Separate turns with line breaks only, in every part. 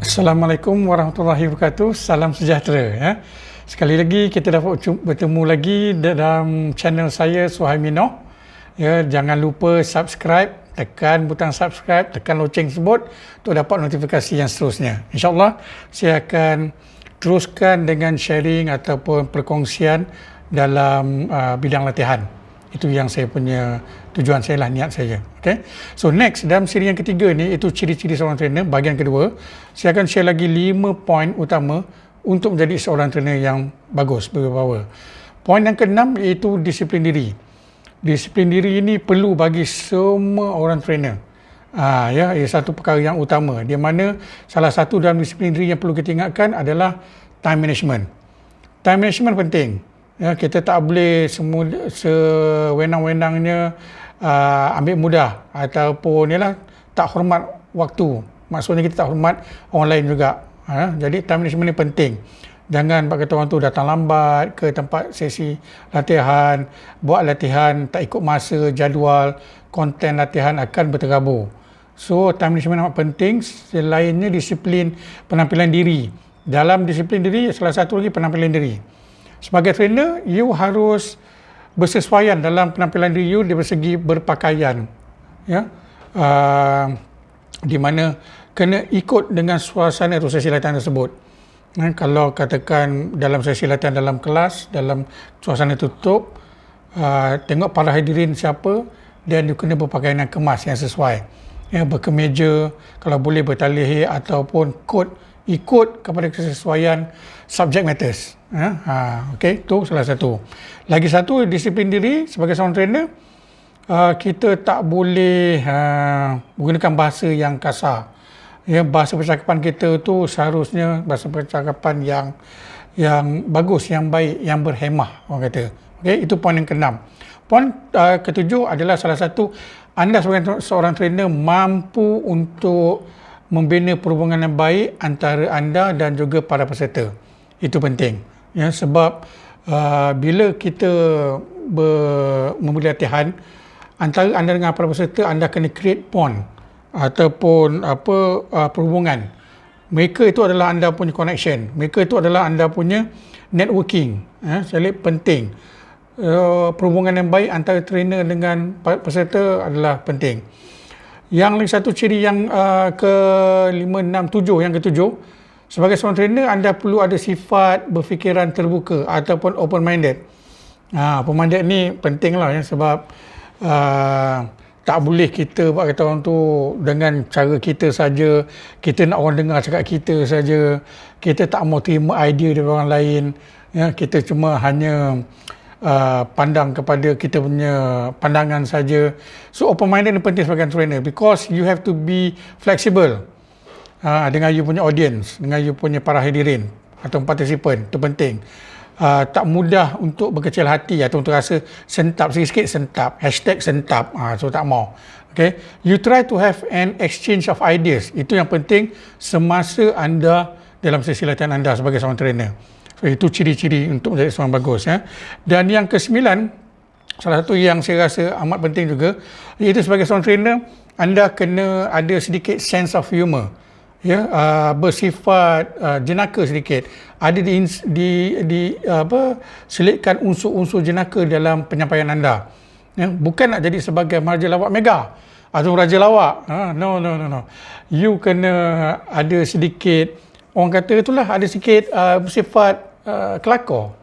Assalamualaikum warahmatullahi wabarakatuh. Salam sejahtera ya. Sekali lagi kita dapat bertemu lagi dalam channel saya Suhaimi Noh. Ya, jangan lupa subscribe, tekan butang subscribe, tekan loceng tersebut untuk dapat notifikasi yang seterusnya. InsyaAllah saya akan teruskan dengan sharing ataupun perkongsian dalam bidang latihan. Itu yang saya punya tujuan saya lah, niat saya. Okay? So next, dalam siri yang ketiga ni, itu ciri-ciri seorang trainer, bahagian kedua. Saya akan share lagi 5 poin utama untuk menjadi seorang trainer yang bagus, berpower. Poin yang keenam iaitu disiplin diri. Disiplin diri ini perlu bagi semua orang trainer. Ya, ia satu perkara yang utama. Di mana salah satu dalam disiplin diri yang perlu kita ingatkan adalah time management. Time management penting. Ya, kita tak boleh sewenang-wenangnya ambil mudah ataupun ialah tak hormat waktu. Maksudnya kita tak hormat orang lain juga. Jadi time management ni penting. Jangan buat kata orang tu datang lambat ke tempat sesi latihan, buat latihan tak ikut masa, jadual, konten latihan akan berterabur. So time management amat penting. Selainnya disiplin penampilan diri. Dalam disiplin diri salah satu lagi penampilan diri. Sebagai trainer, you harus bersesuaian dalam penampilan diri you dari segi berpakaian. Ya, di mana kena ikut dengan suasana sesi latihan tersebut. Kalau katakan dalam sesi latihan dalam kelas, dalam suasana tutup, tengok para hadirin siapa, dan you kena berpakaian yang kemas, yang sesuai. Ya, berkemeja, kalau boleh bertali hair ataupun coat, ikut kepada kesesuaian subject matters. Okey, itu salah satu. Lagi satu, disiplin diri sebagai seorang trainer, kita tak boleh menggunakan bahasa yang kasar. Ya, bahasa percakapan kita tu seharusnya bahasa percakapan yang bagus, yang baik, yang berhemah, orang kata. Okey, itu poin yang keenam. Poin ketujuh adalah salah satu, anda sebagai seorang trainer mampu untuk membina perhubungan yang baik antara anda dan juga para peserta. Itu penting. Ya, sebab bila kita memberi latihan, antara anda dengan para peserta, anda kena create bond ataupun perhubungan. Mereka itu adalah anda punya connection. Mereka itu adalah anda punya networking. Jadi penting. Perhubungan yang baik antara trainer dengan peserta adalah penting. Yang lagi satu ciri yang ke-5, 6, 7, yang ke-7, sebagai seorang trainer anda perlu ada sifat berfikiran terbuka ataupun open minded. Open minded ni penting lah ya, sebab tak boleh kita buat kata orang tu dengan cara kita saja, kita nak orang dengar cakap kita saja, kita tak mau terima idea dari orang lain, ya, kita cuma hanya pandang kepada kita punya pandangan saja. So open minded ni penting sebagai trainer, because you have to be flexible dengan you punya audience, dengan you punya para hadirin atau participant. Itu penting. Tak mudah untuk berkecil hati atau untuk rasa sentap, sikit-sikit sentap, hashtag sentap, so tak mau. Okay? You try to have an exchange of ideas. Itu yang penting semasa anda dalam sesi latihan anda sebagai seorang trainer. So itu ciri-ciri untuk menjadi seorang bagus, ya. Dan yang ke-9, salah satu yang saya rasa amat penting juga, iaitu sebagai seorang trainer, anda kena ada sedikit sense of humor. Ya, bersifat jenaka sedikit. Ada selitkan unsur-unsur jenaka dalam penyampaian anda. Ya, bukan nak jadi sebagai Raja Lawak Mega atau Raja Lawak. No. You kena ada sedikit, orang kata itulah, ada sikit bersifat kelakar,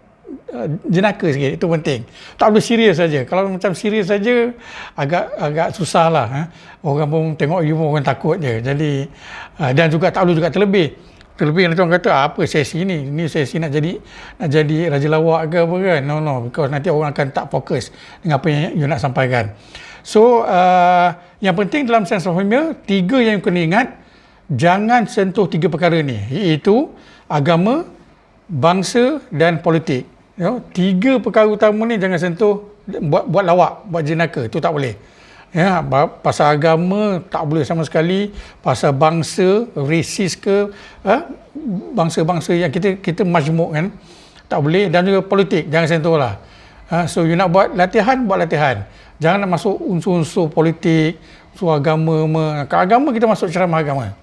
jenaka sikit. Itu penting. Tak boleh serius saja. Kalau macam serius saja agak susah lah. Orang pun tengok you pun orang takut je. Jadi dan juga tak boleh juga terlebih nanti orang kata apa sesi ni sesi nak jadi Raja Lawak ke apa kan. No, because nanti orang akan tak fokus dengan apa yang you nak sampaikan. So yang penting dalam sense of humor, 3 yang you kena ingat, jangan sentuh 3 perkara ni, iaitu agama, bangsa dan politik. 3 perkara utama ni jangan sentuh, buat lawak, buat jenaka, itu tak boleh. Ya, pasal agama tak boleh sama sekali, pasal bangsa, rasis ke, bangsa-bangsa yang kita majmuk kan, tak boleh, dan juga politik jangan sentuh lah. So you nak buat latihan, jangan nak masuk unsur-unsur politik, unsur agama. Kalau agama kita masuk ceramah agama.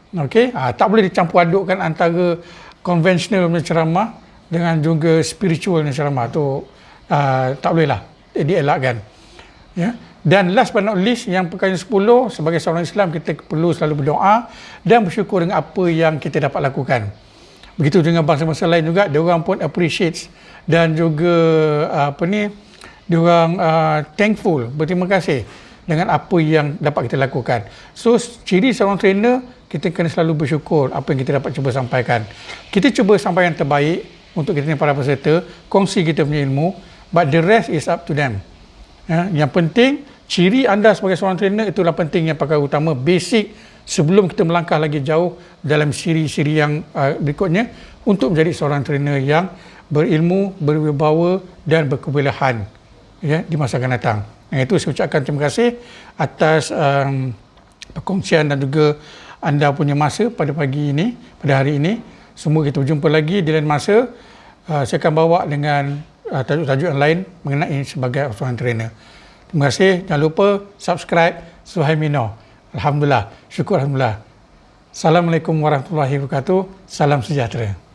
Okey, tak boleh dicampur adukkan antara konvensional punya ceramah dengan juga spiritual punya ceramah tu, tak boleh lah dielakkan. Ya. Dan last but not least, yang perkara 10, sebagai seorang Islam kita perlu selalu berdoa dan bersyukur dengan apa yang kita dapat lakukan. Begitu dengan bangsa-bangsa lain juga, dia orang pun appreciates dan juga dia orang thankful, berterima kasih dengan apa yang dapat kita lakukan. So ciri seorang trainer, kita kena selalu bersyukur apa yang kita dapat cuba sampaikan. Kita cuba sampaikan yang terbaik untuk kita para peserta, kongsi kita punya ilmu, but the rest is up to them. Yang penting, ciri anda sebagai seorang trainer itulah penting, yang perkara utama, basic, sebelum kita melangkah lagi jauh dalam siri-siri yang berikutnya untuk menjadi seorang trainer yang berilmu, berwibawa dan berkebolehan di masa akan datang. Itu saya ucapkan terima kasih atas perkongsian dan juga anda punya masa pada pagi ini, pada hari ini. Semua kita berjumpa lagi di lain masa. Saya akan bawa dengan tajuk-tajuk yang lain mengenai sebagai seorang trainer. Terima kasih. Jangan lupa subscribe Suhaimino. Alhamdulillah. Syukur Alhamdulillah. Assalamualaikum warahmatullahi wabarakatuh. Salam sejahtera.